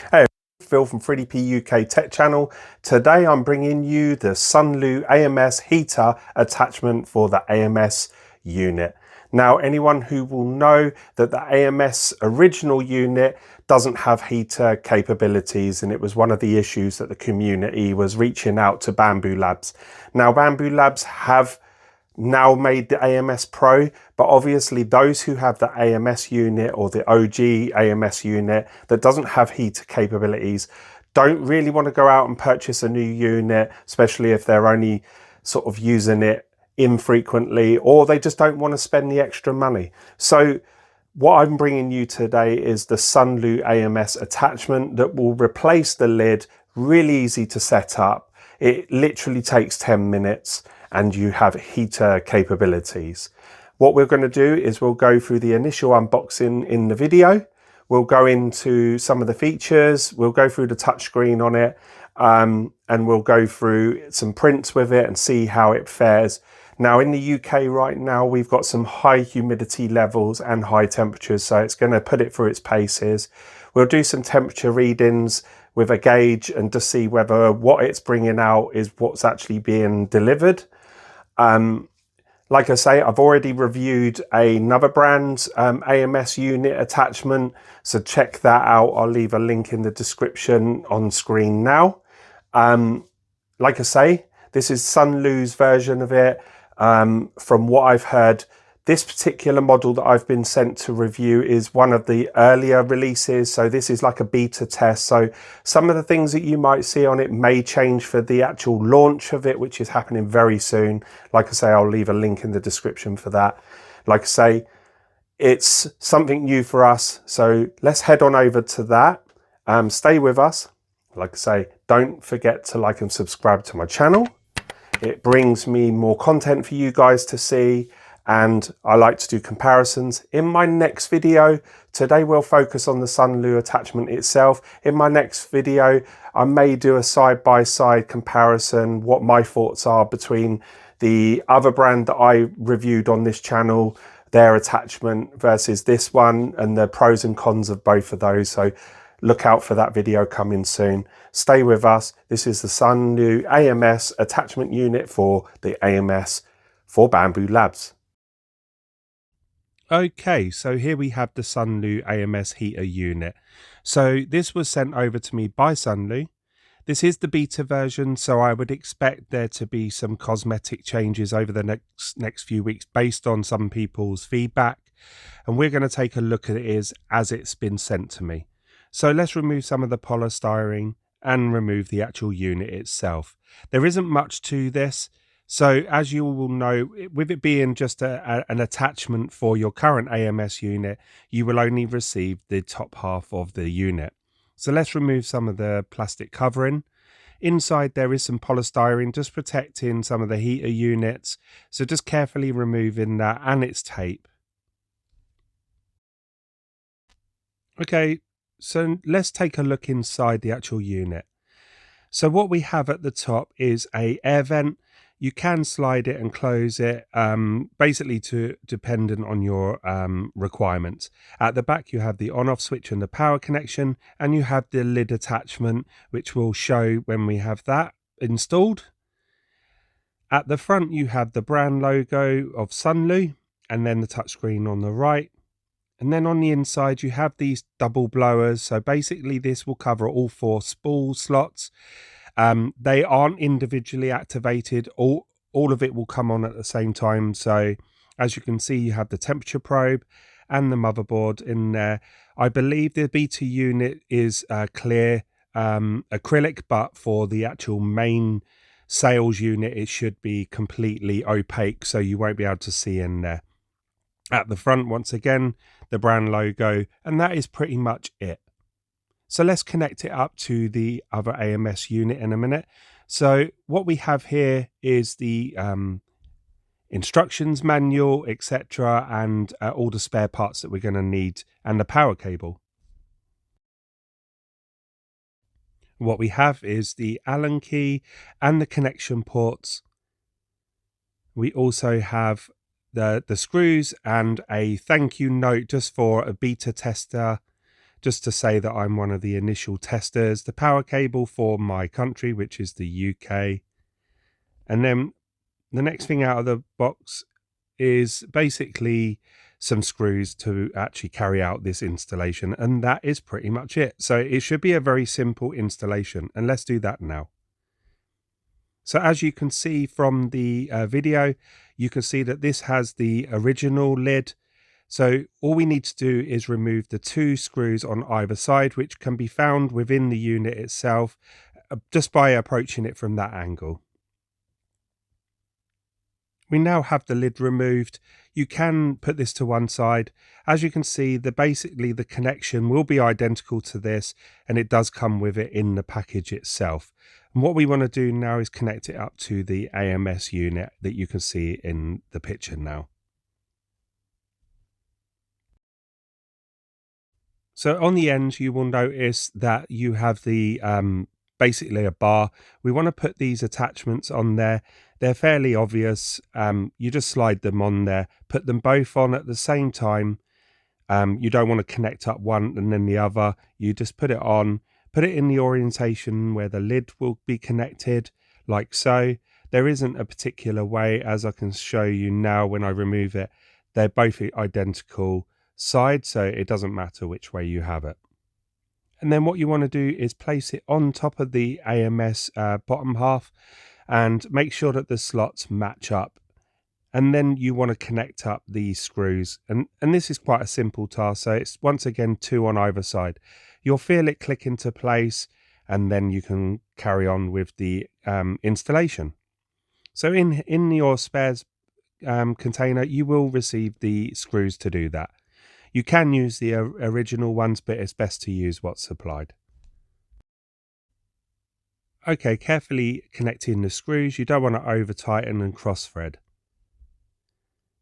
Hey, Phil from 3DP UK Tech Channel. Today I'm bringing you the Sunlu AMS Heater attachment for the AMS unit. Now, anyone who will know that the AMS original unit doesn't have heater capabilities, and it was one of the issues that the community was reaching out to bambulabs. Now, bambulabs have now made the AMS Pro, but obviously those who have the AMS unit or the OG AMS unit that doesn't have heater capabilities don't really want to go out and purchase a new unit, especially if they're only sort of using it infrequently, or they just don't want to spend the extra money. So what I'm bringing you today is the Sunlu AMS attachment that will replace the lid. Really easy to set up. It literally takes 10 minutes and you have heater capabilities. What we're going to do is we'll go through the initial unboxing in the video. We'll go into some of the features. We'll go through the touchscreen on it, and we'll go through some prints with it and see how it fares. Now in the UK right now, we've got some high humidity levels and high temperatures, so it's going to put it through its paces. We'll do some temperature readings with a gauge and just see whether what it's bringing out is what's actually being delivered. Like I say, I've already reviewed another brand's AMS unit attachment, so check that out. I'll leave a link in the description on screen now. Like I say, this is Sunlu's version of it. From what I've heard, this particular model that I've been sent to review is one of the earlier releases, so this is like a beta test. So some of the things that you might see on it may change for the actual launch of it, which is happening very soon. Like I say, I'll leave a link in the description for that. Like I say, it's something new for us, so let's head on over to that. Stay with us. Like I say, don't forget to like and subscribe to my channel. It brings me more content for you guys to see, and I like to do comparisons. In my next video, today we'll focus on the Sunlu attachment itself. In my next video, I may do a side-by-side comparison, what my thoughts are between the other brand that I reviewed on this channel, their attachment versus this one, and the pros and cons of both of those. So look out for that video coming soon. Stay with us. This is the Sunlu AMS attachment unit for the AMS for bambulabs. Okay, so here we have the Sunlu AMS Heater unit. So this was sent over to me by Sunlu. This is the beta version, so I would expect there to be some cosmetic changes over the next few weeks based on some people's feedback. And we're going to take a look at it as it's been sent to me. So let's remove some of the polystyrene and remove the actual unit itself. There isn't much to this. So as you will know, with it being just an attachment for your current AMS unit, you will only receive the top half of the unit. So let's remove some of the plastic covering. Inside there is some polystyrene just protecting some of the heater units. So just carefully removing that and its tape. Okay, so let's take a look inside the actual unit. So what we have at the top is a air vent. You can slide it and close it, basically dependent on your requirements. At the back, you have the on-off switch and the power connection, and you have the lid attachment, which will show when we have that installed. At the front, you have the brand logo of Sunlu, and then the touchscreen on the right. And then on the inside, you have these double blowers. So basically, this will cover all 4 spool slots. They aren't individually activated. All of it will come on at the same time. So as you can see, you have the temperature probe and the motherboard in there. I believe the beta unit is clear acrylic, but for the actual main sales unit, it should be completely opaque, so you won't be able to see in there. At the front, once again, the brand logo, and that is pretty much it. So let's connect it up to the other AMS unit in a minute. So what we have here is the instructions manual, etc., and all the spare parts that we're going to need, and the power cable. What we have is the Allen key and the connection ports. We also have the screws and a thank you note just for a beta tester just to say that I'm one of the initial testers, the power cable for my country, which is the UK. And then the next thing out of the box is basically some screws to actually carry out this installation, and that is pretty much it. So it should be a very simple installation, and let's do that now. So as you can see from the video, you can see that this has the original lid. So all we need to do is remove the 2 screws on either side, which can be found within the unit itself just by approaching it from that angle. We now have the lid removed. You can put this to one side. As you can see, basically the connection will be identical to this, and it does come with it in the package itself. And what we want to do now is connect it up to the AMS unit that you can see in the picture now. So on the end, you will notice that you have the basically a bar. We want to put these attachments on there. They're fairly obvious. You just slide them on there, put them both on at the same time. You don't want to connect up one and then the other. You just put it on, put it in the orientation where the lid will be connected, like so. There isn't a particular way, as I can show you now when I remove it. They're both identical side, so it doesn't matter which way you have it. And then what you want to do is place it on top of the AMS bottom half and make sure that the slots match up. And then you want to connect up these screws, and this is quite a simple task. So it's once again 2 on either side. You'll feel it click into place, and then you can carry on with the installation. So in your spares container, you will receive the screws to do that. You can use the original ones, but it's best to use what's supplied. Okay, carefully connecting the screws. You don't want to over tighten and cross thread.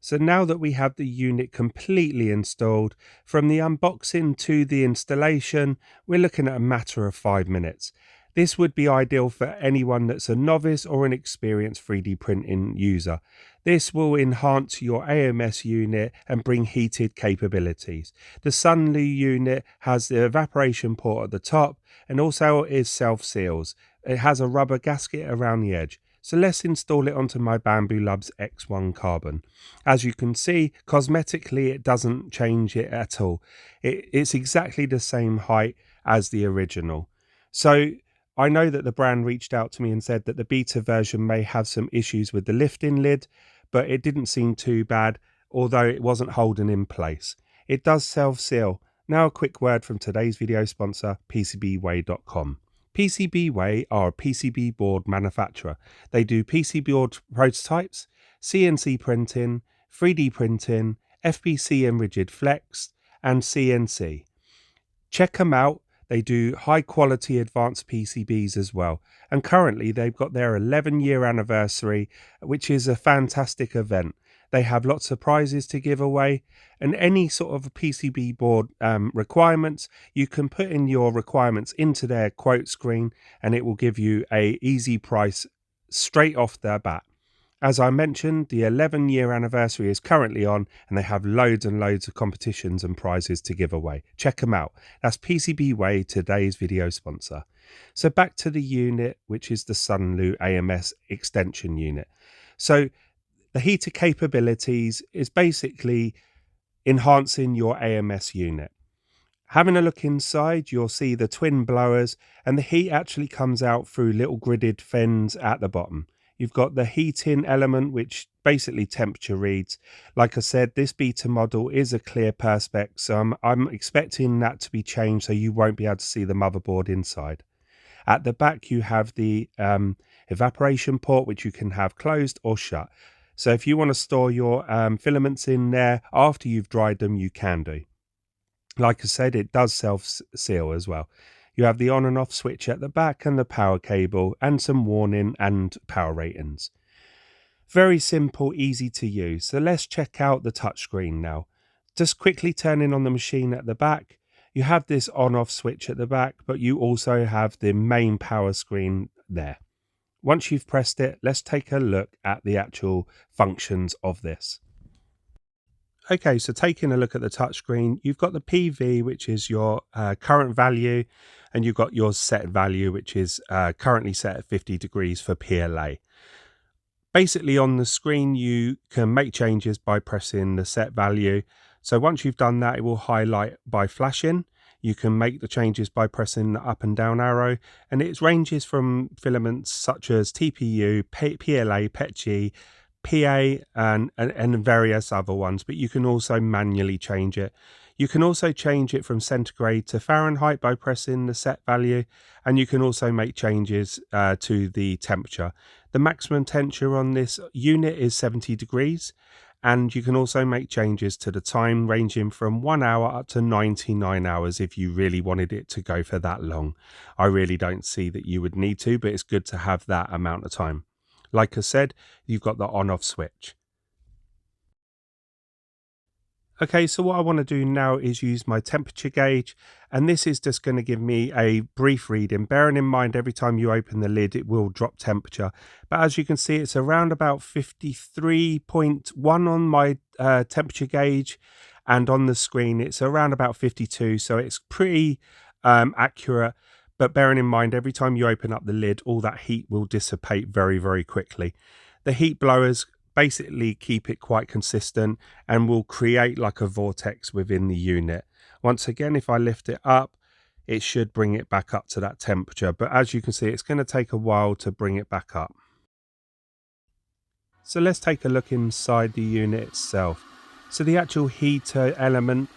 So now that we have the unit completely installed, from the unboxing to the installation, we're looking at a matter of 5 minutes. This would be ideal for anyone that's a novice or an experienced 3D printing user. This will enhance your AMS unit and bring heated capabilities. The Sunlu unit has the evaporation port at the top and also is self-seals. It has a rubber gasket around the edge. So let's install it onto my bambulab's X1 carbon. As you can see, cosmetically it doesn't change it at all. It's exactly the same height as the original. So I know that the brand reached out to me and said that the beta version may have some issues with the lifting lid, but it didn't seem too bad, although it wasn't holding in place. It does self-seal. Now a quick word from today's video sponsor, PCBWay.com. PCBWay are a PCB board manufacturer. They do PCB board prototypes, CNC printing, 3D printing, FBC and rigid flex, and CNC. Check them out. They do high quality advanced PCBs as well. And currently they've got their 11-year anniversary, which is a fantastic event. They have lots of prizes to give away, and any sort of PCB board requirements, you can put in your requirements into their quote screen and it will give you a easy price straight off their bat. As I mentioned, the 11-year anniversary is currently on, and they have loads and loads of competitions and prizes to give away. Check them out. That's PCBWay, today's video sponsor. So back to the unit, which is the Sunlu AMS extension unit. So the heater capabilities is basically enhancing your AMS unit. Having a look inside, you'll see the twin blowers, and the heat actually comes out through little gridded fins at the bottom. You've got the heating element, which basically temperature reads. Like I said, this beta model is a clear perspex, so I'm expecting that to be changed so you won't be able to see the motherboard inside. At the back, you have the evaporation port, which you can have closed or shut. So if you want to store your filaments in there after you've dried them, you can do. Like I said, it does self-seal as well. You have the on and off switch at the back and the power cable and some warning and power ratings. Very simple, easy to use. So let's check out the touchscreen now. Just quickly turning on the machine at the back. You have this on off switch at the back, but you also have the main power screen there. Once you've pressed it, let's take a look at the actual functions of this. Okay, so taking a look at the touchscreen, you've got the PV, which is your current value, and you've got your set value, which is currently set at 50 degrees for PLA. Basically on the screen, you can make changes by pressing the set value. So once you've done that, it will highlight by flashing. You can make the changes by pressing the up and down arrow, and it ranges from filaments such as TPU, PLA, PETG, PA and various other ones, but you can also manually change it. You can also change it from centigrade to Fahrenheit by pressing the set value, and you can also make changes to the temperature. The maximum temperature on this unit is 70 degrees, and you can also make changes to the time, ranging from 1 hour up to 99 hours if you really wanted it to go for that long. I really don't see that you would need to, but it's good to have that amount of time. Like I said, you've got the on-off switch. Okay, so what I want to do now is use my temperature gauge, and this is just going to give me a brief reading. Bearing in mind, every time you open the lid, it will drop temperature. But as you can see, it's around about 53.1 on my temperature gauge, and on the screen, it's around about 52. So it's pretty accurate. But bearing in mind, every time you open up the lid, all that heat will dissipate very, very quickly. The heat blowers basically keep it quite consistent and will create like a vortex within the unit. Once again, if I lift it up, it should bring it back up to that temperature. But as you can see, it's going to take a while to bring it back up. So let's take a look inside the unit itself. So the actual heater element,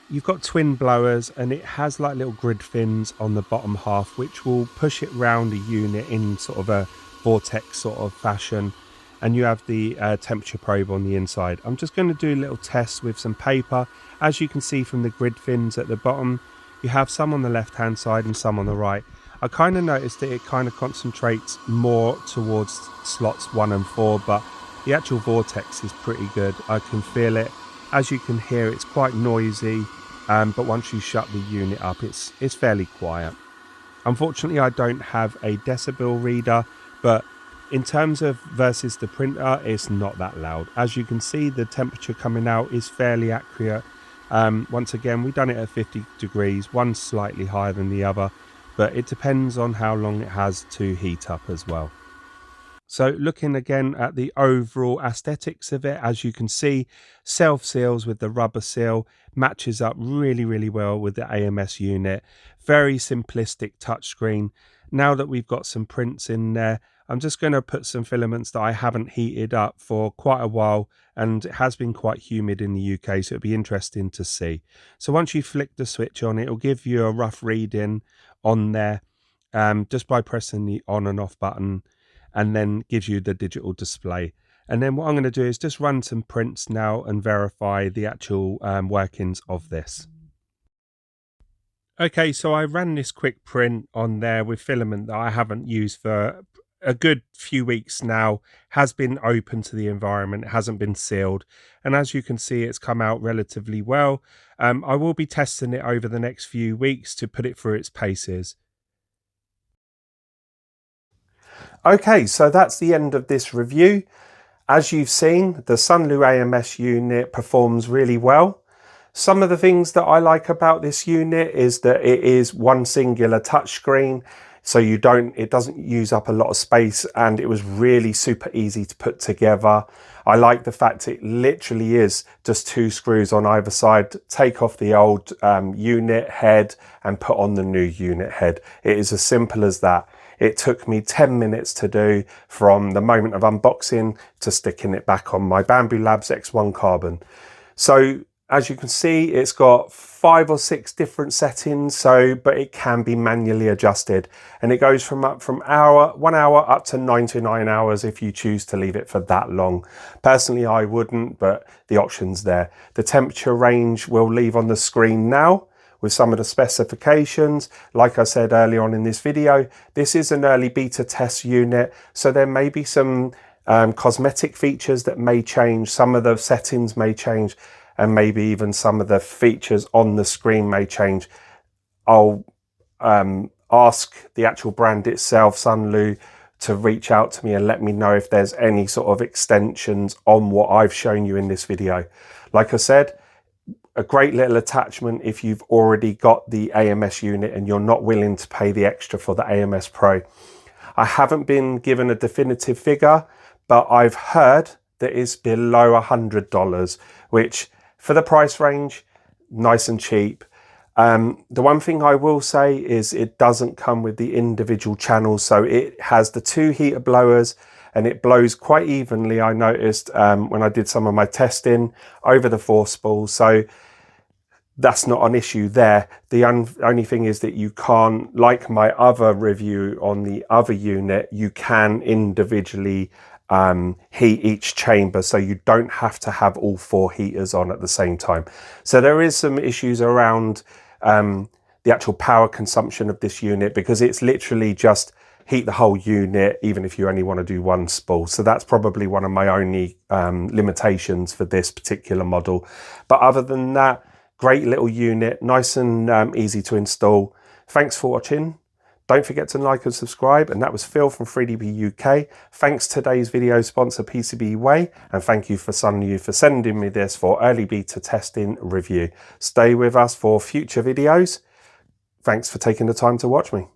you've got twin blowers, and it has like little grid fins on the bottom half, which will push it round the unit in sort of a vortex sort of fashion. And you have the temperature probe on the inside. I'm just going to do a little test with some paper. As you can see from the grid fins at the bottom, you have some on the left hand side and some on the right. I kind of noticed that it kind of concentrates more towards slots 1 and 4, but the actual vortex is pretty good. I can feel it. As you can hear, it's quite noisy. But once you shut the unit up, it's fairly quiet. Unfortunately, I don't have a decibel reader, but in terms of versus the printer, it's not that loud. As you can see, the temperature coming out is fairly accurate. Once again, we've done it at 50 degrees, one slightly higher than the other, but it depends on how long it has to heat up as well. So looking again at the overall aesthetics of it, as you can see, self-seals with the rubber seal, matches up really, really well with the AMS unit. Very simplistic touchscreen. Now that we've got some prints in there, I'm just going to put some filaments that I haven't heated up for quite a while, and it has been quite humid in the UK, so it'll be interesting to see. So once you flick the switch on, it'll give you a rough reading on there just by pressing the on and off button, and then gives you the digital display. And then what I'm going to do is just run some prints now and verify the actual workings of this. Okay, so I ran this quick print on there with filament that I haven't used for a good few weeks now. Has been open to the environment, it hasn't been sealed, and as you can see, it's come out relatively well. I will be testing it over the next few weeks to put it through its paces. Okay, so that's the end of this review. As you've seen, the Sunlu AMS unit performs really well. Some of the things that I like about this unit is that it is one singular touchscreen, so it doesn't use up a lot of space, and it was really super easy to put together. I like the fact it literally is just 2 screws on either side. Take off the old unit head and put on the new unit head. It is as simple as that. It took me 10 minutes to do, from the moment of unboxing to sticking it back on my bambulab X1 carbon. So as you can see, it's got 5 or 6 different settings, but it can be manually adjusted, and it goes from 1 hour up to 99 hours if you choose to leave it for that long. Personally, I wouldn't, but the option's there. The temperature range we'll leave on the screen now with some of the specifications. Like I said earlier on in this video, this is an early beta test unit, so there may be some cosmetic features that may change. Some of the settings may change, and maybe even some of the features on the screen may change. I'll ask the actual brand itself, Sunlu, to reach out to me and let me know if there's any sort of extensions on what I've shown you in this video. Like I said, a great little attachment if you've already got the AMS unit and you're not willing to pay the extra for the AMS Pro. I haven't been given a definitive figure, but I've heard that it's below $100, which for the price range, nice and cheap. The one thing I will say is it doesn't come with the individual channels, so it has the 2 heater blowers and it blows quite evenly. I noticed when I did some of my testing over the 4 spools, so that's not an issue there. The only thing is that you can't, like my other review on the other unit, you can individually heat each chamber, so you don't have to have all 4 heaters on at the same time. So there is some issues around the actual power consumption of this unit, because it's literally just heat the whole unit even if you only want to do 1 spool. So that's probably one of my only limitations for this particular model. But other than that, great little unit, nice and easy to install. Thanks for watching. Don't forget to like and subscribe. And that was Phil from 3DP UK. Thanks to today's video sponsor PCBWay, and thank you for Sunlu for sending me this for early beta testing review. Stay with us for future videos. Thanks for taking the time to watch me.